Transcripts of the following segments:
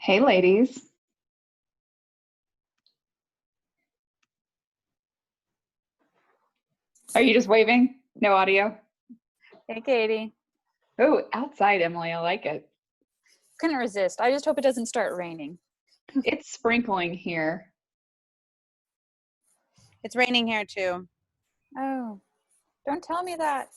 Hey, ladies. Are you just waving? No audio? Hey, Katie. Oh, outside, Emily. I like it. Couldn't resist. I just hope it doesn't start raining. It's sprinkling here. It's raining here too. Oh, don't tell me that.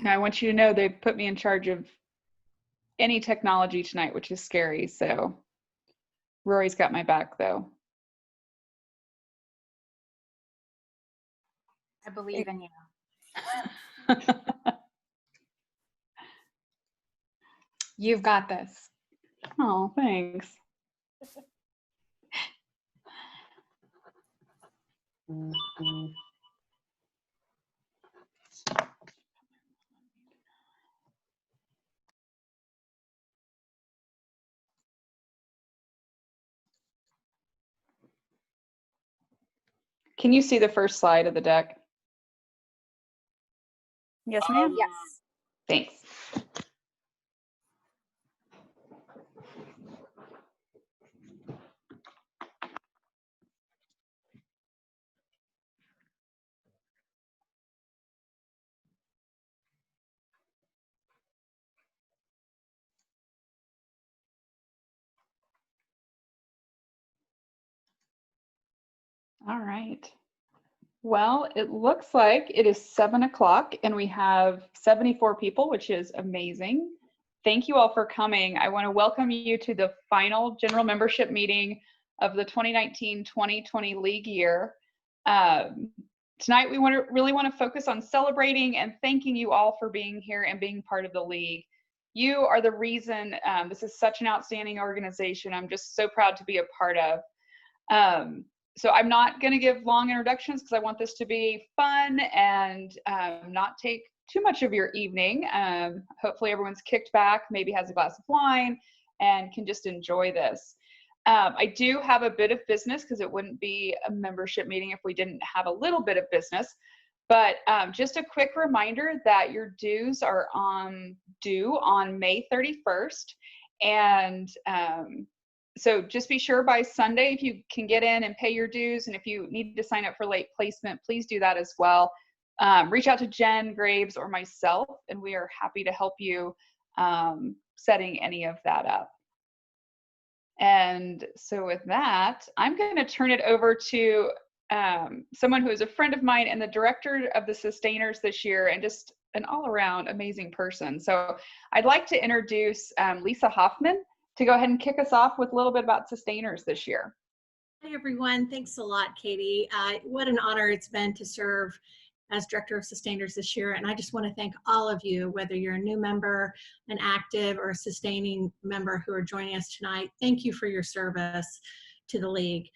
Now, I want you to know they put me in charge of any technology tonight, which is scary. So Rory's got my back, though. I believe in you. You've got this. Oh, thanks. Can you see the first slide of the deck? Yes, ma'am. Yes. Thanks. All right. Well, it looks like it is 7 o'clock and we have 74 people, which is amazing. Thank you all for coming. I want to welcome you to the final general membership meeting of the 2019-2020 league year. Tonight, we really want to focus on celebrating and thanking you all for being here and being part of the league. You are the reason this is such an outstanding organization. I'm just so proud to be a part of. So I'm not going to give long introductions because I want this to be fun and not take too much of your evening. Hopefully everyone's kicked back, maybe has a glass of wine, and can just enjoy this. I do have a bit of business because it wouldn't be a membership meeting if we didn't have a little bit of business. But just a quick reminder that your dues are due on May 31st. And so just be sure by Sunday if you can get in and pay your dues, and if you need to sign up for late placement, please do that as well. Reach out to Jen Graves or myself, and we are happy to help you setting any of that up. And so with that, I'm going to turn it over to someone who is a friend of mine and the director of the Sustainers this year, and just an all-around amazing person. So I'd like to introduce Lisa Hoffman to go ahead and kick us off with a little bit about Sustainers this year. Hi, everyone. Thanks a lot, Katie. What an honor it's been to serve as Director of Sustainers this year. And I just want to thank all of you, whether you're a new member, an active, or a sustaining member who are joining us tonight. Thank you for your service to the League.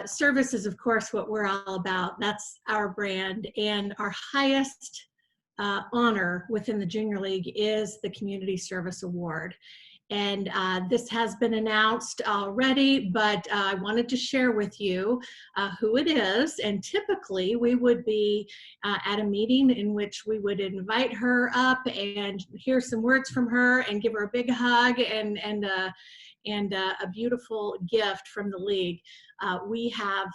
Service is, of course, what we're all about. That's our brand. And our highest honor within the Junior League is the Community Service Award. And this has been announced already, but I wanted to share with you who it is. And typically we would be at a meeting in which we would invite her up and hear some words from her and give her a big hug and a beautiful gift from the League. We have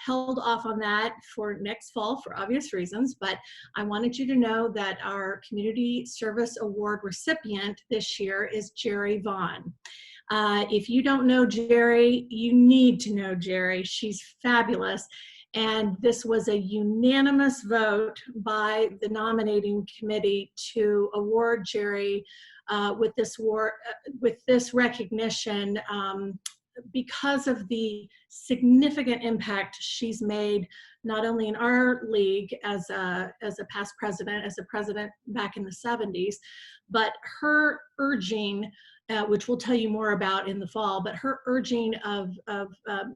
held off on that for next fall for obvious reasons, but I wanted you to know that our Community Service Award recipient this year is Jerry Vaughn. If you don't know Jerry, you need to know Jerry. She's fabulous. And this was a unanimous vote by the nominating committee to award Jerry with this recognition because of the significant impact she's made, not only in our league as a past president, as a president back in the 70s, but her urging, which we'll tell you more about in the fall, but her urging of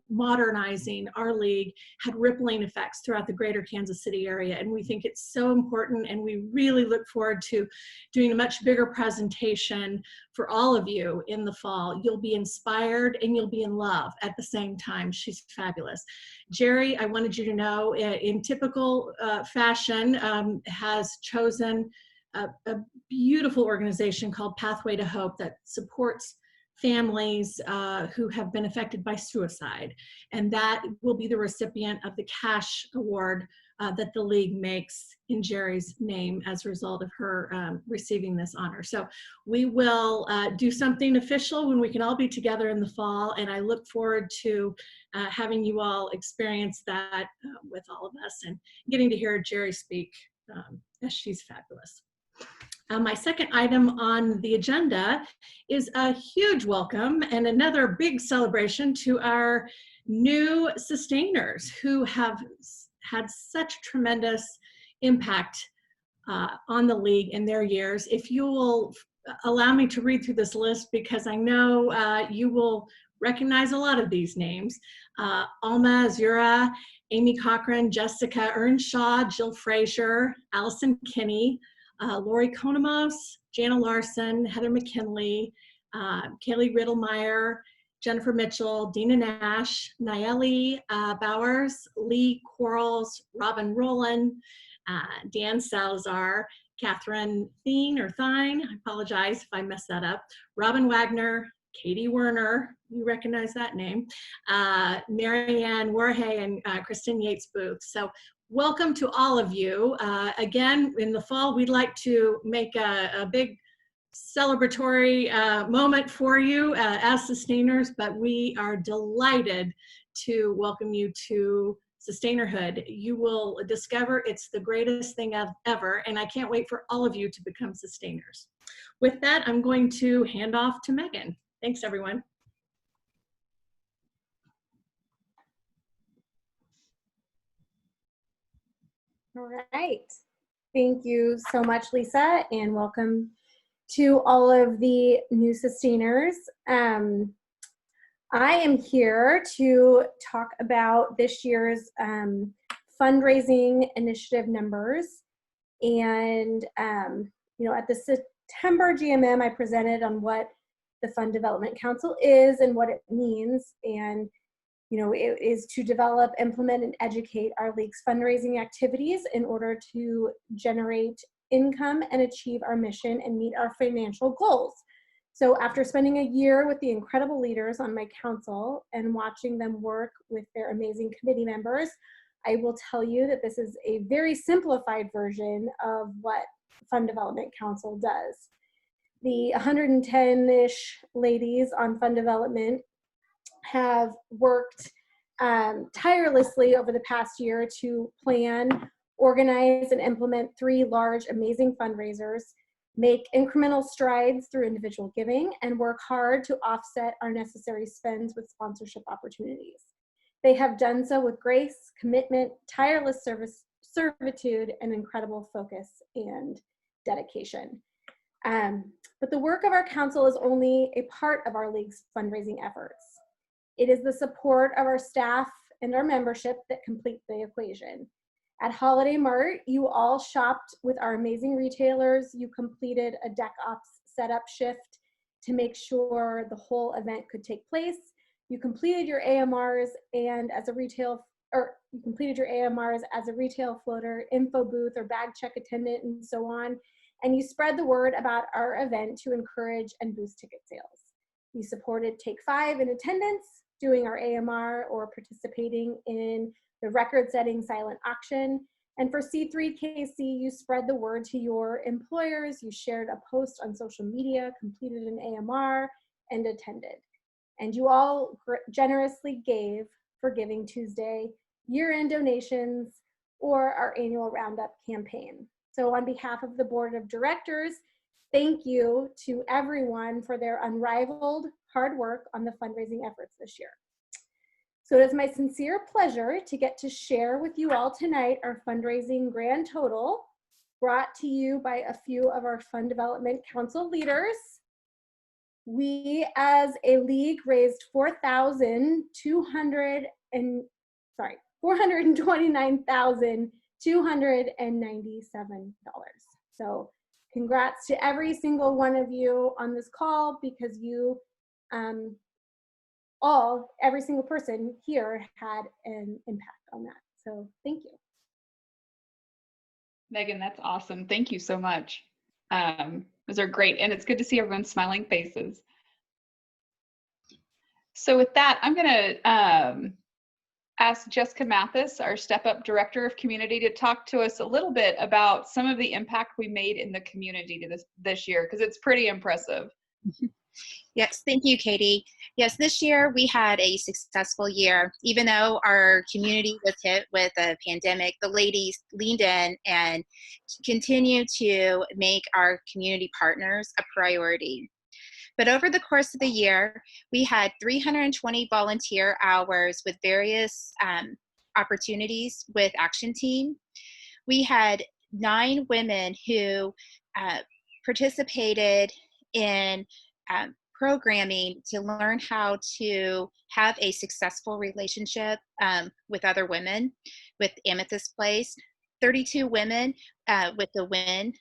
modernizing our league had rippling effects throughout the greater Kansas City area. And we think it's so important, and we really look forward to doing a much bigger presentation for all of you in the fall. You'll be inspired and you'll be in love at the same time. time. She's fabulous. Jerry, I wanted you to know, in typical fashion, has chosen a beautiful organization called Pathway to Hope that supports families who have been affected by suicide. And that will be the recipient of the cash award that the league makes in Jerry's name as a result of her receiving this honor. So we will do something official when we can all be together in the fall, and I look forward to having you all experience that with all of us and getting to hear Jerry speak, as she's fabulous. My second item on the agenda is a huge welcome and another big celebration to our new sustainers who have had such tremendous impact on the league in their years. If you will allow me to read through this list, because I know you will recognize a lot of these names. Alma Azura, Amy Cochran, Jessica Earnshaw, Jill Frazier, Allison Kinney, Lori Konamos, Jana Larson, Heather McKinley, Kaylee Riddlemeyer, Jennifer Mitchell, Dina Nash, Nayeli Bowers, Lee Quarles, Robin Rowland, Dan Salazar, Catherine Thien or Thine, I apologize if I messed that up, Robin Wagner, Katie Werner, you recognize that name, Marianne Warhay, and Kristen Yates Booth. So welcome to all of you. Again, in the fall, we'd like to make a big celebratory moment for you as sustainers, but we are delighted to welcome you to Sustainerhood. You will discover it's the greatest thing ever, and I can't wait for all of you to become sustainers. With that, I'm going to hand off to Megan. Thanks, everyone. All right. Thank you so much, Lisa, and welcome to all of the new sustainers. I am here to talk about this year's fundraising initiative numbers. And, you know, at the September GMM, I presented on what the Fund Development Council is and what it means. And you know, it is to develop, implement, and educate our league's fundraising activities in order to generate income and achieve our mission and meet our financial goals. So after spending a year with the incredible leaders on my council and watching them work with their amazing committee members, I will tell you that this is a very simplified version of what Fund Development Council does. The 110-ish ladies on Fund Development have worked tirelessly over the past year to plan, organize, and implement 3 large, amazing fundraisers, make incremental strides through individual giving, and work hard to offset our necessary spends with sponsorship opportunities. They have done so with grace, commitment, tireless servitude, and incredible focus and dedication. But the work of our council is only a part of our league's fundraising efforts. It is the support of our staff and our membership that complete the equation. At Holiday Mart, you all shopped with our amazing retailers. You completed a deck ops setup shift to make sure the whole event could take place. You completed your AMRs and as a retail, or you completed your AMRs as a retail floater, info booth, or bag check attendant, and so on. And you spread the word about our event to encourage and boost ticket sales. You supported Take 5 in attendance, doing our AMR, or participating in the record-setting silent auction. And for C3KC, you spread the word to your employers, you shared a post on social media, completed an AMR, and attended. And you all generously gave for Giving Tuesday, year-end donations, or our annual Roundup campaign. So on behalf of the Board of Directors, thank you to everyone for their unrivaled hard work on the fundraising efforts this year. So it is my sincere pleasure to get to share with you all tonight our fundraising grand total, brought to you by a few of our Fund Development Council leaders. We as a league raised $429,297. So congrats to every single one of you on this call, because you every single person here had an impact on that. So thank you. Megan, that's awesome. Thank you so much. Those are great. And it's good to see everyone's smiling faces. So with that, I'm going to ask Jessica Mathis, our Step Up Director of Community, to talk to us a little bit about some of the impact we made in the community to this year, because it's pretty impressive. Yes, thank you, Katie. Yes, this year we had a successful year. Even though our community was hit with a pandemic, the ladies leaned in and continue to make our community partners a priority. But over the course of the year, we had 320 volunteer hours with various opportunities with Action Team. We had 9 women who participated in programming to learn how to have a successful relationship with other women with Amethyst Place. 32 women with WIN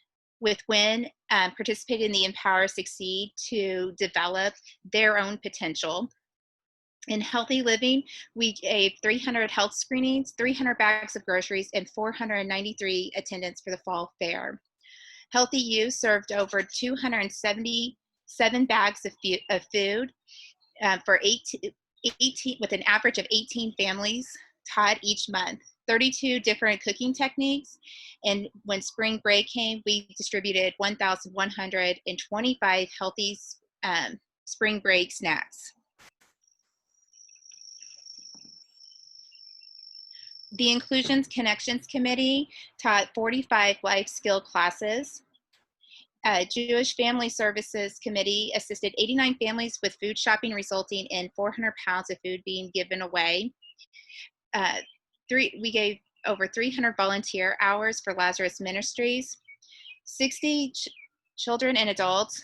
participated in the Empower Succeed to develop their own potential. In Healthy Living, we gave 300 health screenings, 300 bags of groceries, and 493 attendants for the fall fair. Healthy You served over 277 bags of food for 18 with an average of 18 families taught each month. 32 different cooking techniques, and when spring break came, we distributed 1,125 healthy spring break snacks. The Inclusions Connections Committee taught 45 life skill classes. Jewish Family Services Committee assisted 89 families with food shopping, resulting in 400 pounds of food being given away. We gave over 300 volunteer hours for Lazarus Ministries. 60 children and adults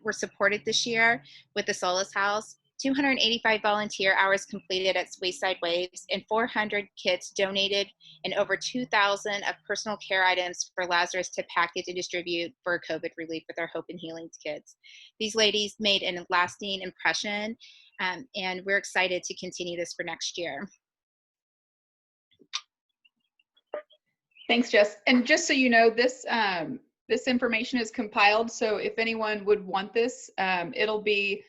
were supported this year with the Solace House. 285 volunteer hours completed at Wayside Waves, and 400 kits donated, and over 2,000 of personal care items for Lazarus to package and distribute for COVID relief with our Hope and Healing kits. These ladies made a lasting impression, and we're excited to continue this for next year. Thanks, Jess. And just so you know, this information is compiled, so if anyone would want this, it'll be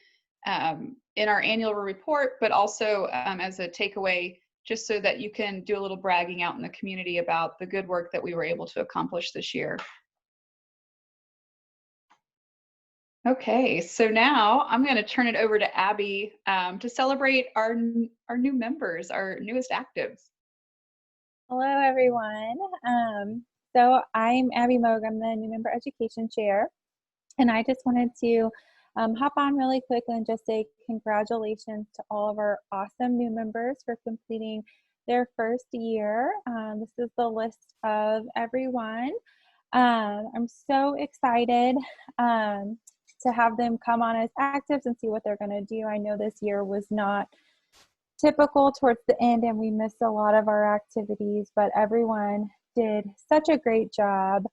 in our annual report, but also as a takeaway, just so that you can do a little bragging out in the community about the good work that we were able to accomplish this year. Okay, so now I'm going to turn it over to Abby to celebrate our new members, our newest actives. Hello, everyone. So I'm Abby Moog. I'm the new member education chair, and I just wanted to hop on really quick and just say congratulations to all of our awesome new members for completing their first year. This is the list of everyone. I'm so excited to have them come on as actives and see what they're going to do. I know this year was not typical towards the end and we missed a lot of our activities, but everyone did such a great job.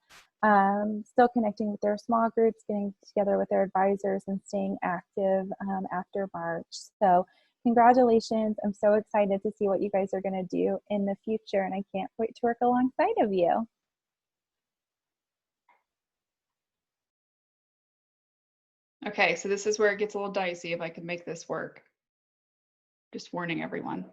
Still connecting with their small groups, getting together with their advisors, and staying active after March. So congratulations. I'm so excited to see what you guys are going to do in the future, and I can't wait to work alongside of you. Okay, so this is where it gets a little dicey if I can make this work. Just warning everyone.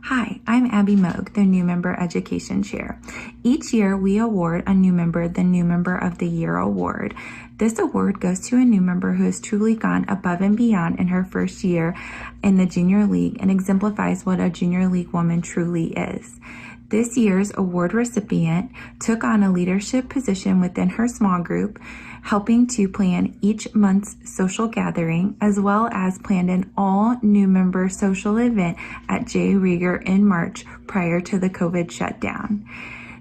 Hi, I'm Abby Moog, the New Member Education Chair. Each year, we award a new member the New Member of the Year award. This award goes to a new member who has truly gone above and beyond in her first year in the Junior League and exemplifies what a Junior League woman truly is. This year's award recipient took on a leadership position within her small group, helping to plan each month's social gathering, as well as planned an all-new member social event at J. Rieger in March prior to the COVID shutdown.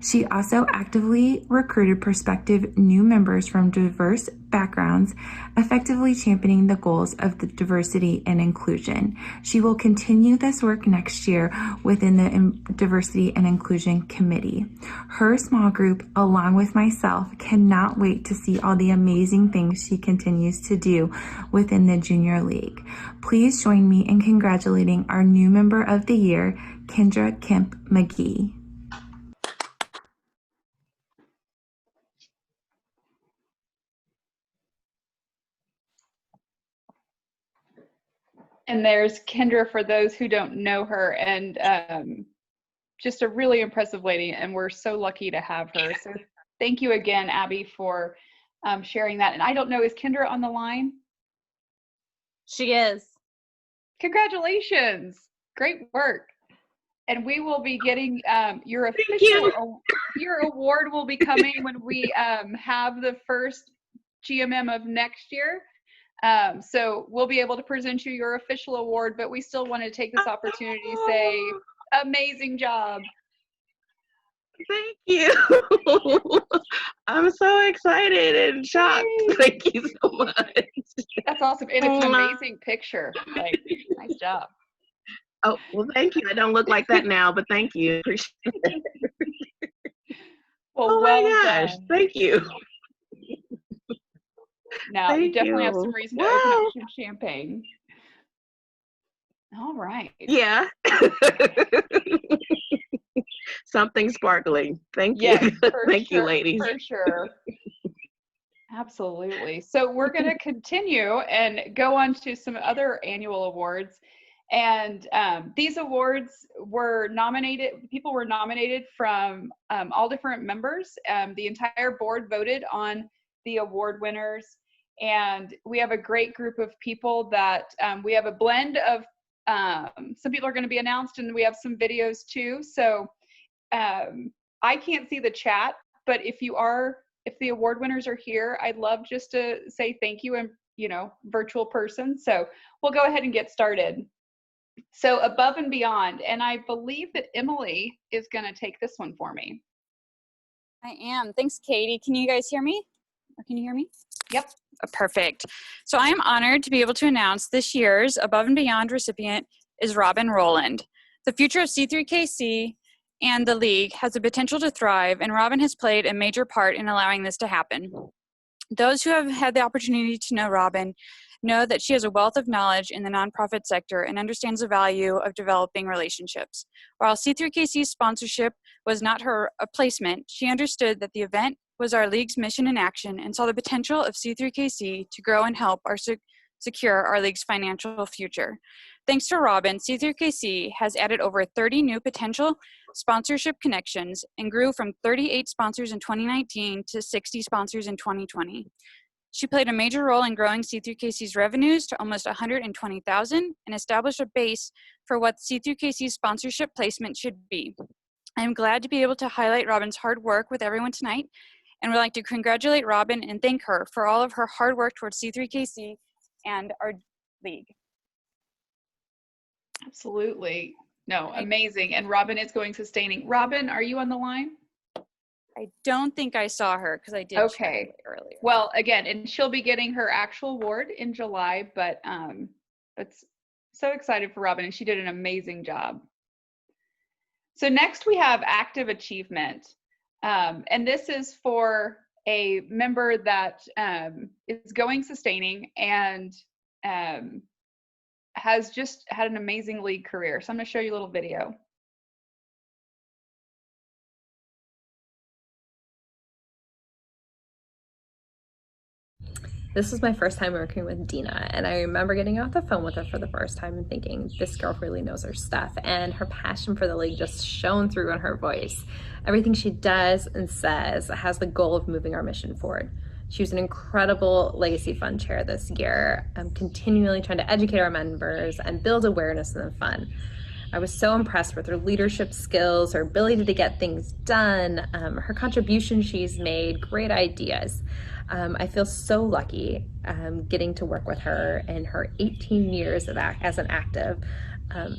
She also actively recruited prospective new members from diverse backgrounds, effectively championing the goals of the diversity and inclusion. She will continue this work next year within the Diversity and Inclusion Committee. Her small group, along with myself, cannot wait to see all the amazing things she continues to do within the Junior League. Please join me in congratulating our new member of the year, Kendra Kemp McGee. And there's Kendra for those who don't know her, and just a really impressive lady, and we're so lucky to have her. So thank you again, Abby, for sharing that. And I don't know, is Kendra on the line? She is. Congratulations. Great work. And we will be getting your official, your award will be coming when we have the first GMM of next year. So we'll be able to present you your official award, but we still want to take this opportunity to say, amazing job. Thank you. I'm so excited and shocked. Thank you so much. That's awesome. And it's an amazing picture. Like, nice job. Oh, well, thank you. I don't look like that now, but thank you. Appreciate it. Well, oh well my gosh. done. Thank you. Now, Thank you definitely have you. some reason to open up some champagne. All right. Yeah. Something sparkling. Thank you. Yes, for Thank you, sure, ladies. for sure. Absolutely. So we're going to continue and go on to some other annual awards. And these awards were nominated, people were nominated from all different members. The entire board voted on the award winners. And we have a great group of people that we have a blend of, some people are going to be announced, and we have some videos too. So I can't see the chat, but if the award winners are here, I'd love just to say thank you in, virtual person. So we'll go ahead and get started. So Above and Beyond, and I believe that Emily is going to take this one for me. I am. Thanks, Katie. Can you guys hear me? Or can you hear me? Yep. Perfect. So I am honored to be able to announce this year's Above and Beyond recipient is Robin Rowland. The future of C3KC and the League has the potential to thrive, and Robin has played a major part in allowing this to happen. Those who have had the opportunity to know Robin know that she has a wealth of knowledge in the nonprofit sector and understands the value of developing relationships. While C3KC's sponsorship was not her placement, she understood that the event was our League's mission in action and saw the potential of C3KC to grow and help secure our League's financial future. Thanks to Robin, C3KC has added over 30 new potential sponsorship connections and grew from 38 sponsors in 2019 to 60 sponsors in 2020. She played a major role in growing C3KC's revenues to almost $120,000 and established a base for what C3KC's sponsorship placement should be. I am glad to be able to highlight Robin's hard work with everyone tonight, and would like to congratulate Robin and thank her for all of her hard work towards C3KC and our League. Absolutely. No, amazing. And Robin is going sustaining. Robin, are you on the line? I don't think I saw her because I did check earlier. Well, again, and she'll be getting her actual award in July, but it's so excited for Robin, and she did an amazing job. So next we have Active Achievement. And this is for a member that is going sustaining and has just had an amazing league career. So I'm going to show you a little video. This was my first time working with Dina, and I remember getting off the phone with her for the first time and thinking, this girl really knows her stuff, and her passion for the league just shone through in her voice. Everything she does and says has the goal of moving our mission forward. She was an incredible Legacy Fund chair this year, continually trying to educate our members and build awareness in the fund. I was so impressed with her leadership skills, her ability to get things done, her contributions she's made, great ideas. I feel so lucky getting to work with her in her 18 years as an active.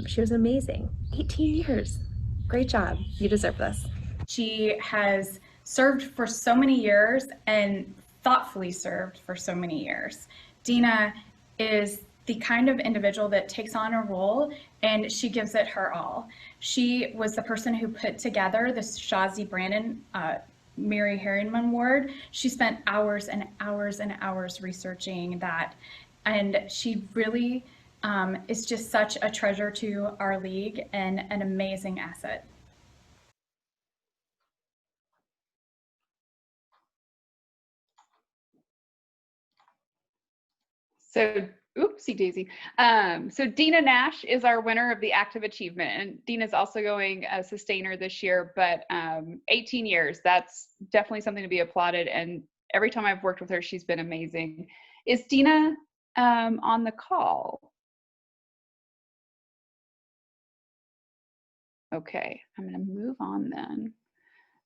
She was amazing. 18 years. Great job. You deserve this. She has served for so many years, and thoughtfully served for so many years. Dina is the kind of individual that takes on a role and she gives it her all. She was the person who put together the Shazi Brandon Mary Harriman Award. She spent hours and hours and hours researching that, and she really is just such a treasure to our league and an amazing asset. So, oopsie daisy. So Dina Nash is our winner of the active achievement, and Dina's also going a sustainer this year, but 18 years, that's definitely something to be applauded. And every time I've worked with her, she's been amazing. Is Dina on the call? Okay, I'm going to move on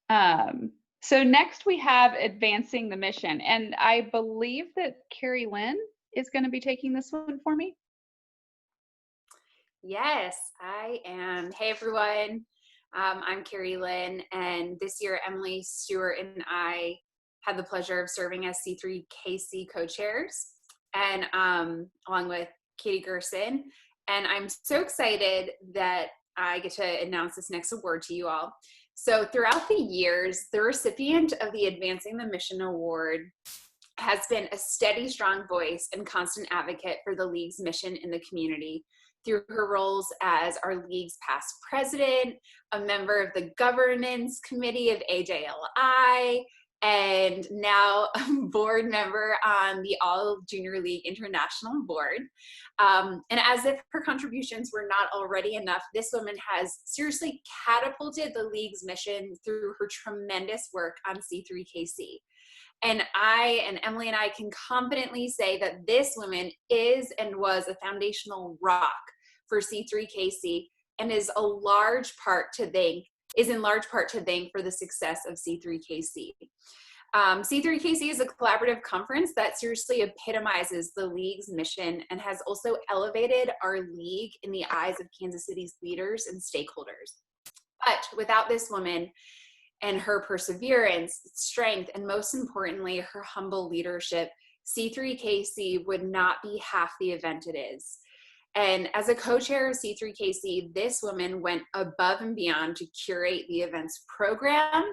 then. So next we have advancing the mission, and I believe that Carrie Lynn is going to be taking this one for me. Yes, I am. Hey, everyone. I'm Carrie Lynn, and this year Emily Stewart and I had the pleasure of serving as C3KC co-chairs, and along with Katie Gerson. And I'm so excited that I get to announce this next award to you all. So throughout the years, the recipient of the Advancing the Mission Award has been a steady, strong voice and constant advocate for the League's mission in the community through her roles as our League's past president, a member of the governance committee of AJLI, and now a board member on the All Junior League International Board. And as if her contributions were not already enough, this woman has seriously catapulted the League's mission through her tremendous work on C3KC. And I and Emily and I can confidently say that this woman is and was a foundational rock for C3KC and is in large part to thank for the success of C3KC. C3KC is a collaborative conference that seriously epitomizes the League's mission and has also elevated our league in the eyes of Kansas City's leaders and stakeholders. But without this woman and her perseverance, strength, and most importantly, her humble leadership, C3KC would not be half the event it is. And as a co-chair of C3KC, this woman went above and beyond to curate the event's program,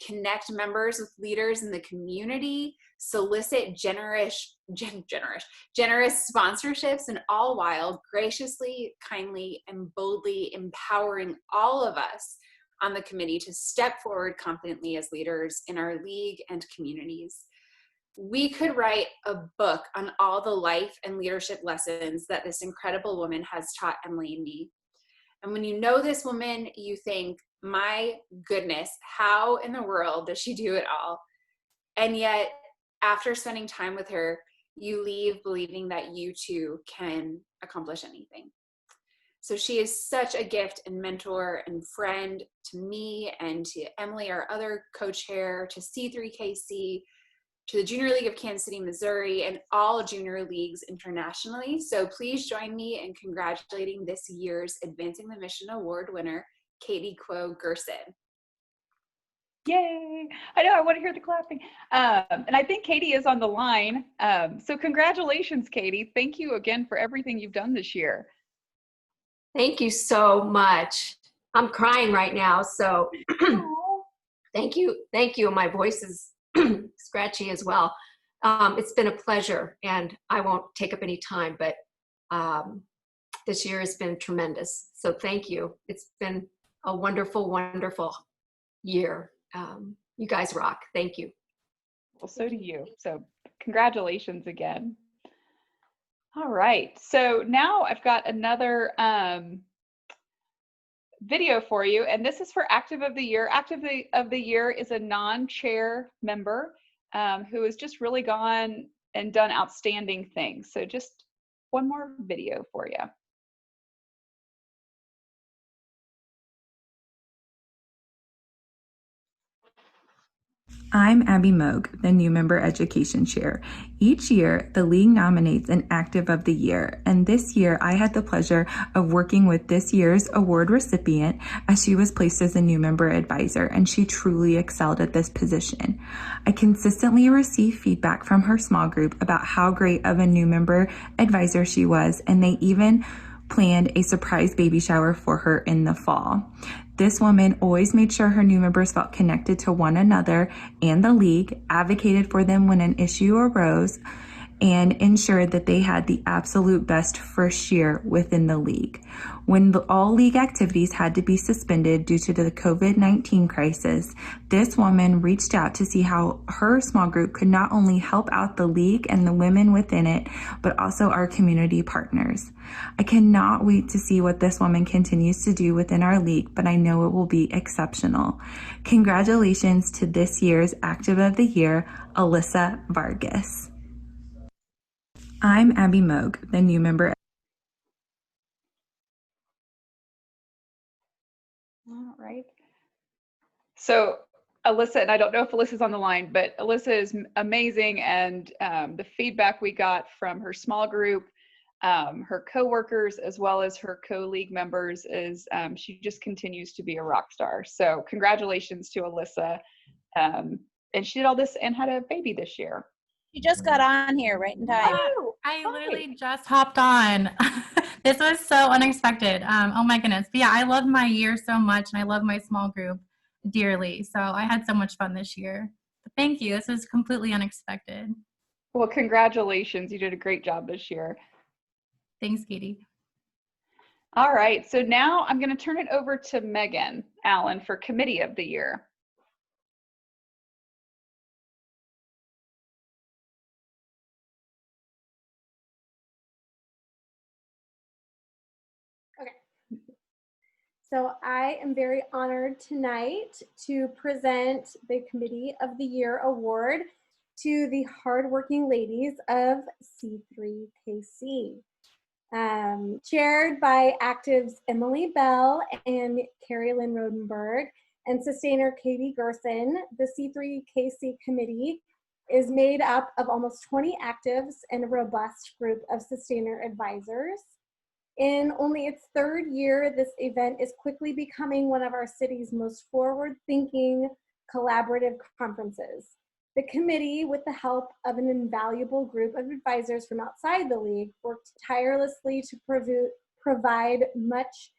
connect members with leaders in the community, solicit generous sponsorships, and all while graciously, kindly, and boldly empowering all of us on the committee to step forward confidently as leaders in our league and communities. We could write a book on all the life and leadership lessons that this incredible woman has taught Emily and me. And when you know this woman, you think, my goodness, how in the world does she do it all? And yet, after spending time with her, you leave believing that you too can accomplish anything. So she is such a gift and mentor and friend to me and to Emily, our other co-chair, to C3KC, to the Junior League of Kansas City, Missouri, and all junior leagues internationally. So please join me in congratulating this year's Advancing the Mission Award winner, Katie Quo Gerson. Yay! I know, I want to hear the clapping. And I think Katie is on the line. So congratulations, Katie. Thank you again for everything you've done this year. Thank you so much. I'm crying right now, so thank you. Thank you. My voice is scratchy as well. It's been a pleasure, and I won't take up any time, but this year has been tremendous. So thank you. It's been a wonderful, wonderful year. You guys rock. Thank you. Well, so do you. So congratulations again. All right. So now I've got another video for you, and this is for Active of the Year. Active of the Year is a non-chair member who has just really gone and done outstanding things. So just one more video for you. I'm Abby Moog, the new member education chair. Each year, the league nominates an active of the year, and this year I had the pleasure of working with this year's award recipient as she was placed as a new member advisor, and she truly excelled at this position. I consistently receive feedback from her small group about how great of a new member advisor she was, and they even planned a surprise baby shower for her in the fall. This woman always made sure her new members felt connected to one another and the league, advocated for them when an issue arose, and ensured that they had the absolute best first year within the league. When all league activities had to be suspended due to the COVID-19 crisis, this woman reached out to see how her small group could not only help out the league and the women within it, but also our community partners. I cannot wait to see what this woman continues to do within our league, but I know it will be exceptional. Congratulations to this year's Active of the Year, Alyssa Vargas. I'm Abby Moog, the new member. All right. So Alyssa, and I don't know if Alyssa's on the line, but Alyssa is amazing. And the feedback we got from her small group, her coworkers, as well as her co-league members is she just continues to be a rock star. So congratulations to Alyssa. And she did all this and had a baby this year. You just got on here right in time. Oh, I literally just hopped on. This was so unexpected. Oh my goodness. But yeah, I love my year so much and I love my small group dearly. So I had so much fun this year. But thank you. This was completely unexpected. Well, congratulations. You did a great job this year. Thanks, Katie. All right. So now I'm going to turn it over to Megan Allen for Committee of the Year. So I am very honored tonight to present the Committee of the Year Award to the hardworking ladies of C3KC. Chaired by actives Emily Bell and Carrie Lynn Rodenberg and sustainer Katie Gerson, the C3KC committee is made up of almost 20 actives and a robust group of sustainer advisors. In only its third year, this event is quickly becoming one of our city's most forward-thinking collaborative conferences. The committee, with the help of an invaluable group of advisors from outside the league, worked tirelessly to provide much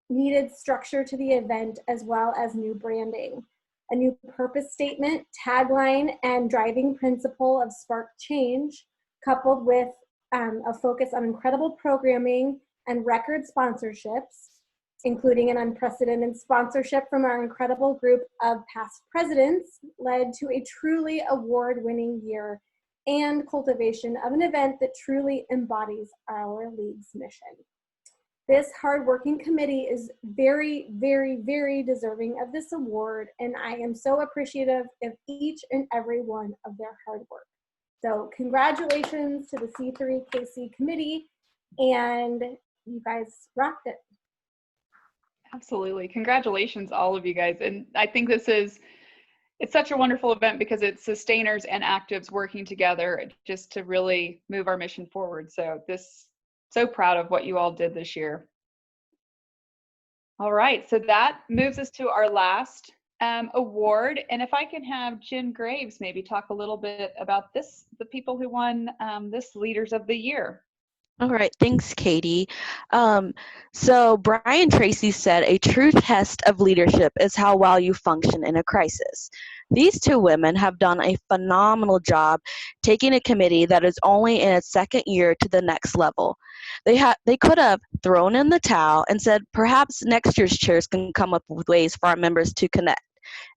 needed structure to the event as well as new branding. A new purpose statement, tagline, and driving principle of spark change, coupled with a focus on incredible programming and record sponsorships, including an unprecedented sponsorship from our incredible group of past presidents, led to a truly award-winning year and cultivation of an event that truly embodies our league's mission. This hardworking committee is very, very, very deserving of this award, and I am so appreciative of each and every one of their hard work. So congratulations to the C3KC committee, and you guys rocked it. Absolutely. Congratulations, all of you guys. And I think it's such a wonderful event because it's sustainers and actives working together just to really move our mission forward. So proud of what you all did this year. All right, so that moves us to our last award. And if I can have Jen Graves maybe talk a little bit about the people who won this Leaders of the Year. All right, thanks, Katie. So Brian Tracy said, a true test of leadership is how well you function in a crisis. These two women have done a phenomenal job taking a committee that is only in its second year to the next level. They could have thrown in the towel and said, perhaps next year's chairs can come up with ways for our members to connect.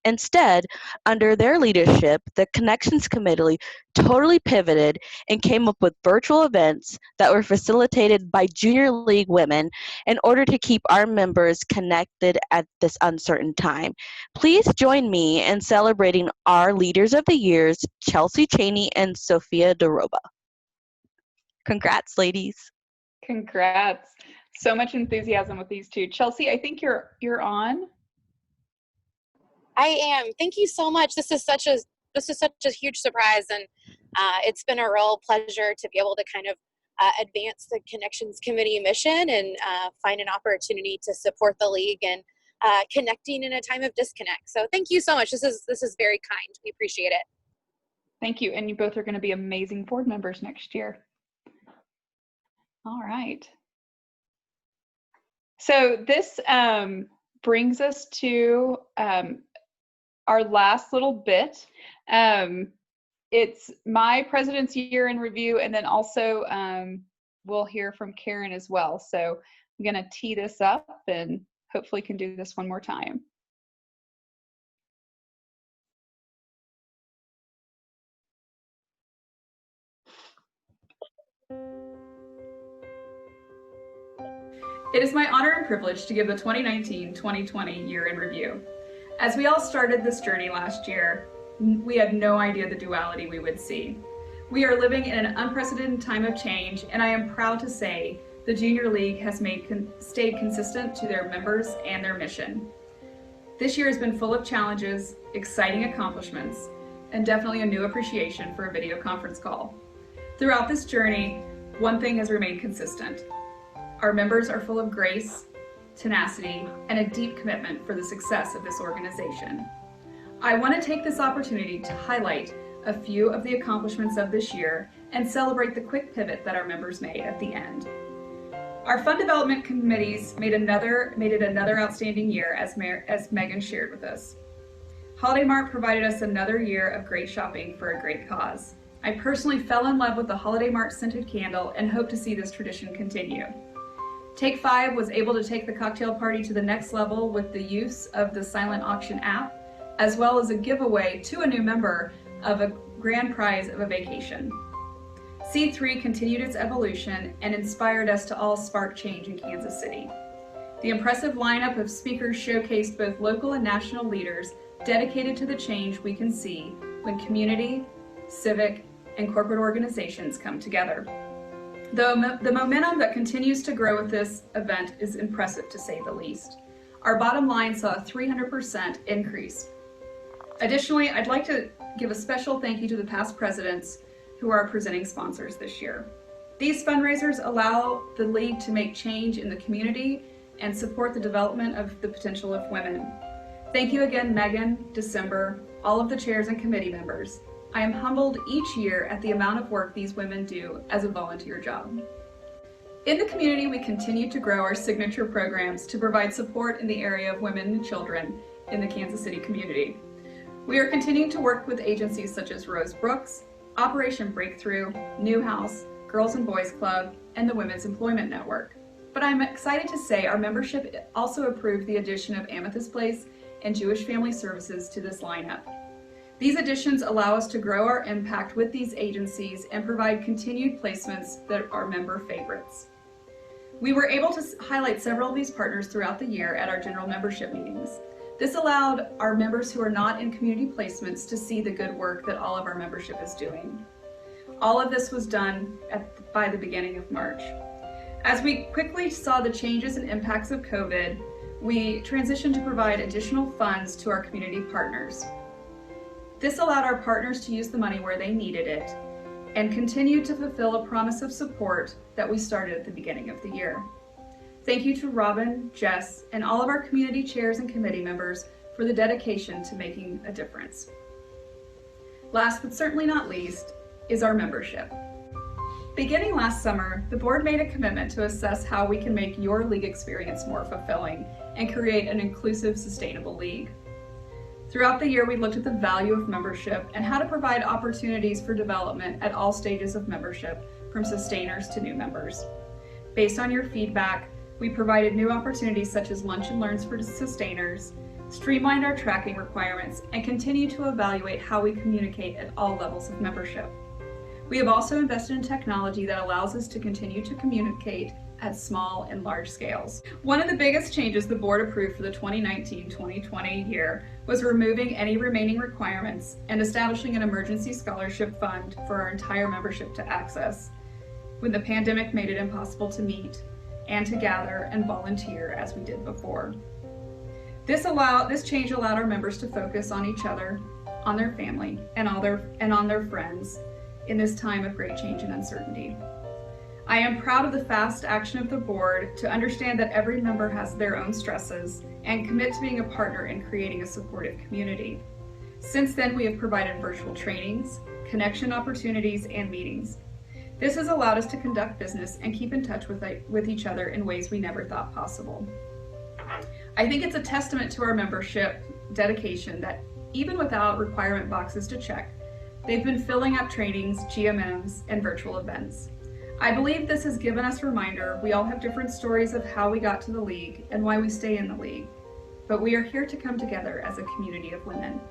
Instead, under their leadership, the Connections Committee totally pivoted and came up with virtual events that were facilitated by Junior League women in order to keep our members connected at this uncertain time. Please join me in celebrating our Leaders of the Years, Chelsea Cheney and Sophia DeRoba. Congrats, ladies. Congrats. So much enthusiasm with these two. Chelsea, I think you're on. I am. Thank you so much. This is such a this is such a huge surprise, and it's been a real pleasure to be able to kind of advance the Connections Committee mission and find an opportunity to support the league and connecting in a time of disconnect. So thank you so much. This is very kind. We appreciate it. Thank you. And you both are going to be amazing board members next year. All right. So this brings us to our last little bit. It's my president's year in review, and then also we'll hear from Karen as well. So I'm going to tee this up and hopefully can do this one more time. It is my honor and privilege to give the 2019-2020 year in review. As we all started this journey last year, we had no idea the duality we would see. We are living in an unprecedented time of change, and I am proud to say the Junior League has stayed consistent to their members and their mission. This year has been full of challenges, exciting accomplishments, and definitely a new appreciation for a video conference call. Throughout this journey, one thing has remained consistent. Our members are full of grace, tenacity, and a deep commitment for the success of this organization. I want to take this opportunity to highlight a few of the accomplishments of this year and celebrate the quick pivot that our members made at the end. Our fund development committees made it another outstanding year, as Megan shared with us. Holiday Mart provided us another year of great shopping for a great cause. I personally fell in love with the Holiday Mart scented candle and hope to see this tradition continue. Take 5 was able to take the cocktail party to the next level with the use of the silent auction app, as well as a giveaway to a new member of a grand prize of a vacation. C3 continued its evolution and inspired us to all spark change in Kansas City. The impressive lineup of speakers showcased both local and national leaders dedicated to the change we can see when community, civic, and corporate organizations come together. The momentum that continues to grow with this event is impressive, to say the least. Our bottom line saw a 300% increase. Additionally, I'd like to give a special thank you to the past presidents who are presenting sponsors this year. These fundraisers allow the league to make change in the community and support the development of the potential of women. Thank you again, Megan, December, all of the chairs and committee members. I am humbled each year at the amount of work these women do as a volunteer job. In the community, we continue to grow our signature programs to provide support in the area of women and children in the Kansas City community. We are continuing to work with agencies such as Rose Brooks, Operation Breakthrough, New House, Girls and Boys Club, and the Women's Employment Network. But I'm excited to say our membership also approved the addition of Amethyst Place and Jewish Family Services to this lineup. These additions allow us to grow our impact with these agencies and provide continued placements that are member favorites. We were able to highlight several of these partners throughout the year at our general membership meetings. This allowed our members who are not in community placements to see the good work that all of our membership is doing. All of this was done by the beginning of March. As we quickly saw the changes and impacts of COVID, we transitioned to provide additional funds to our community partners. This allowed our partners to use the money where they needed it and continue to fulfill a promise of support that we started at the beginning of the year. Thank you to Robin, Jess, and all of our community chairs and committee members for the dedication to making a difference. Last but certainly not least is our membership. Beginning last summer, the board made a commitment to assess how we can make your league experience more fulfilling and create an inclusive, sustainable league. Throughout the year, we looked at the value of membership and how to provide opportunities for development at all stages of membership, from sustainers to new members. Based on your feedback, we provided new opportunities such as lunch and learns for sustainers, streamlined our tracking requirements, and continue to evaluate how we communicate at all levels of membership. We have also invested in technology that allows us to continue to communicate at small and large scales. One of the biggest changes the board approved for the 2019-2020 year was removing any remaining requirements and establishing an emergency scholarship fund for our entire membership to access when the pandemic made it impossible to meet and to gather and volunteer as we did before. This change allowed our members to focus on each other, on their family, and on their friends in this time of great change and uncertainty. I am proud of the fast action of the board to understand that every member has their own stresses and commit to being a partner in creating a supportive community. Since then, we have provided virtual trainings, connection opportunities, and meetings. This has allowed us to conduct business and keep in touch with each other in ways we never thought possible. I think it's a testament to our membership dedication that even without requirement boxes to check, they've been filling up trainings, GMMs, and virtual events. I believe this has given us a reminder we all have different stories of how we got to the league and why we stay in the league, but we are here to come together as a community of women.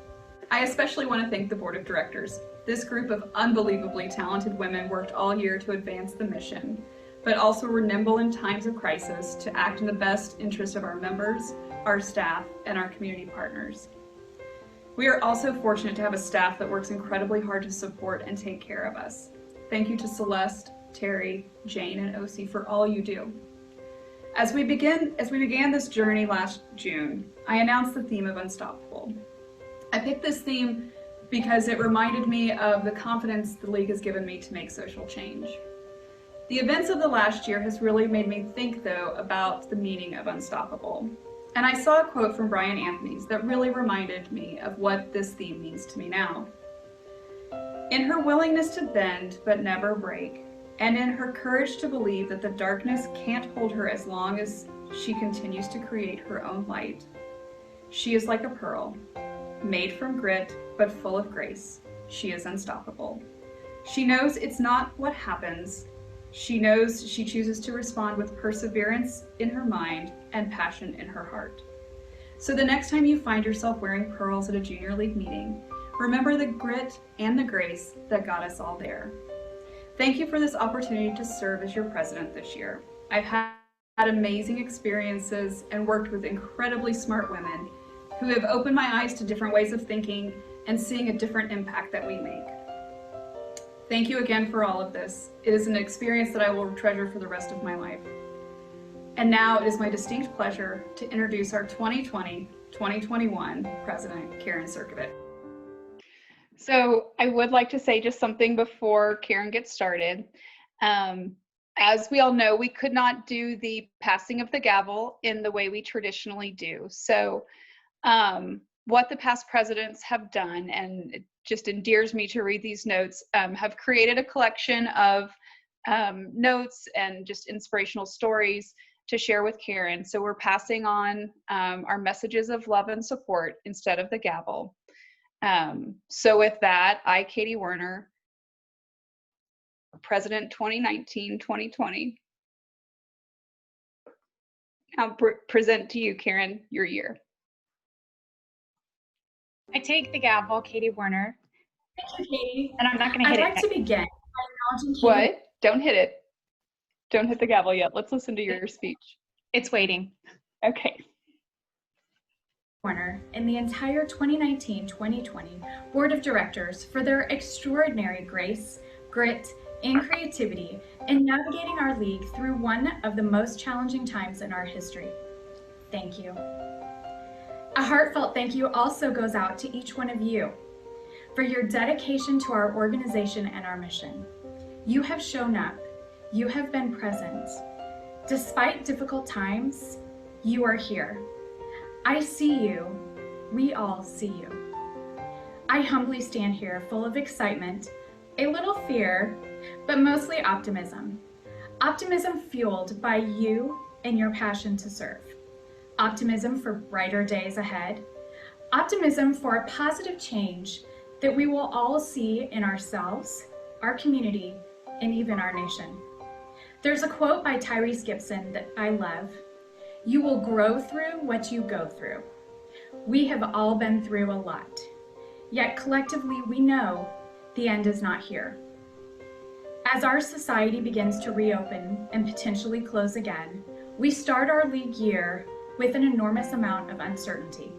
I especially want to thank the board of directors. This group of unbelievably talented women worked all year to advance the mission, but also were nimble in times of crisis to act in the best interest of our members, our staff, and our community partners. We are also fortunate to have a staff that works incredibly hard to support and take care of us. Thank you to Celeste, Terry, Jane, and OC for all you do. As we began this journey last June, I announced the theme of Unstoppable. I picked this theme because it reminded me of the confidence the League has given me to make social change. The events of the last year has really made me think, though, about the meaning of unstoppable. And I saw a quote from Brian Anthony's that really reminded me of what this theme means to me now. In her willingness to bend but never break, and in her courage to believe that the darkness can't hold her as long as she continues to create her own light, she is like a pearl, made from grit but full of grace. She is unstoppable. She knows it's not what happens. She knows she chooses to respond with perseverance in her mind and passion in her heart. So the next time you find yourself wearing pearls at a junior league meeting, remember the grit and the grace that got us all there. Thank you for this opportunity to serve as your president this year. I've had amazing experiences and worked with incredibly smart women who have opened my eyes to different ways of thinking and seeing a different impact that we make. Thank you again for all of this. It is an experience that I will treasure for the rest of my life. And now it is my distinct pleasure to introduce our 2020-2021 President, Karen Sirkovit. So I would like to say just something before Karen gets started. As we all know, we could not do the passing of the gavel in the way we traditionally do. So what the past presidents have done, and it just endears me to read these notes, have created a collection of notes and just inspirational stories to share with Karen. So we're passing on our messages of love and support instead of the gavel. So with that, I, Katie Werner, President 2019-2020, I'll present to you, Karen, your year. I take the gavel, Katie Werner. Thank you, Katie. And I'm not going to hit it. I'd like to begin by acknowledging Katie. What? Don't hit it. Don't hit the gavel yet. Let's listen to your speech. It's waiting. Okay. Werner and the entire 2019-2020 Board of Directors for their extraordinary grace, grit, and creativity in navigating our league through one of the most challenging times in our history. Thank you. A heartfelt thank you also goes out to each one of you for your dedication to our organization and our mission. You have shown up. You have been present. Despite difficult times, you are here. I see you. We all see you. I humbly stand here full of excitement, a little fear, but mostly optimism. Optimism fueled by you and your passion to serve. Optimism for brighter days ahead. Optimism for a positive change that we will all see in ourselves, our community, and even our nation. There's a quote by Tyrese Gibson that I love. You will grow through what you go through. We have all been through a lot, yet collectively we know the end is not here. As our society begins to reopen and potentially close again, we start our league year with an enormous amount of uncertainty.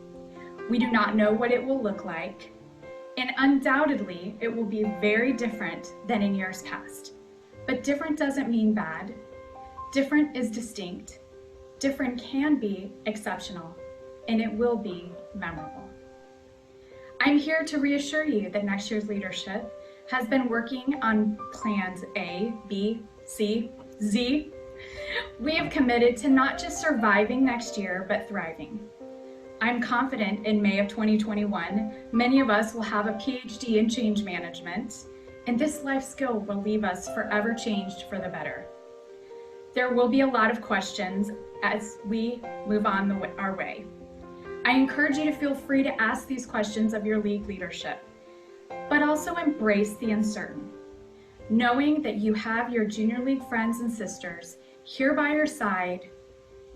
We do not know what it will look like, and undoubtedly it will be very different than in years past. But different doesn't mean bad. Different is distinct. Different can be exceptional, and it will be memorable. I I'm here to reassure you that next year's leadership has been working on plans A, B, C, Z. We have committed to not just surviving next year, but thriving. I'm confident in May of 2021, many of us will have a PhD in change management, and this life skill will leave us forever changed for the better. There will be a lot of questions as we move on our way. I encourage you to feel free to ask these questions of your league leadership, but also embrace the uncertain, knowing that you have your junior league friends and sisters here by your side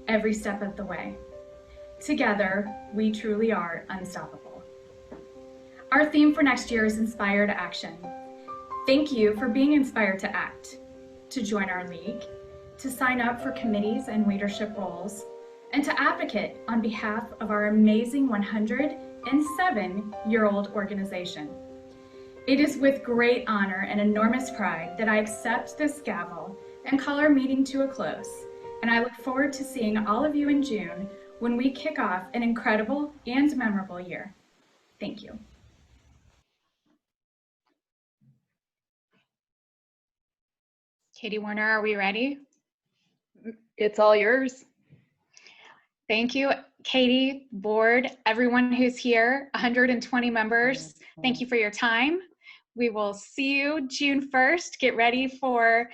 every step of the way. Together, we truly are unstoppable. Our theme for next year is Inspire to Action. Thank you for being inspired to act, to join our league, to sign up for committees and leadership roles, and to advocate on behalf of our amazing 107-year-old organization. It is with great honor and enormous pride that I accept this gavel and call our meeting to a close, and I look forward to seeing all of you in June when we kick off an incredible and memorable year. Thank you. Katie Warner, are we ready? It's all yours. Thank you, Katie, board, everyone who's here, 120 members. Thank you for your time. We will see you June 1st. Get ready for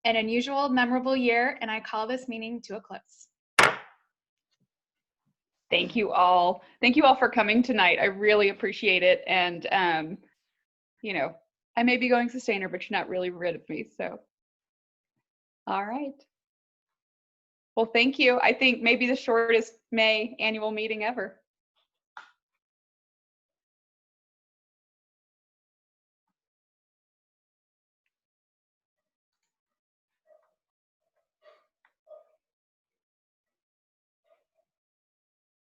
an unusual, memorable year, and I call this meeting to a close. Thank you all. Thank you all for coming tonight. I really appreciate it. And, you know, I may be going sustainer, but you're not really rid of me. So, all right. Well, thank you. I think maybe the shortest May annual meeting ever.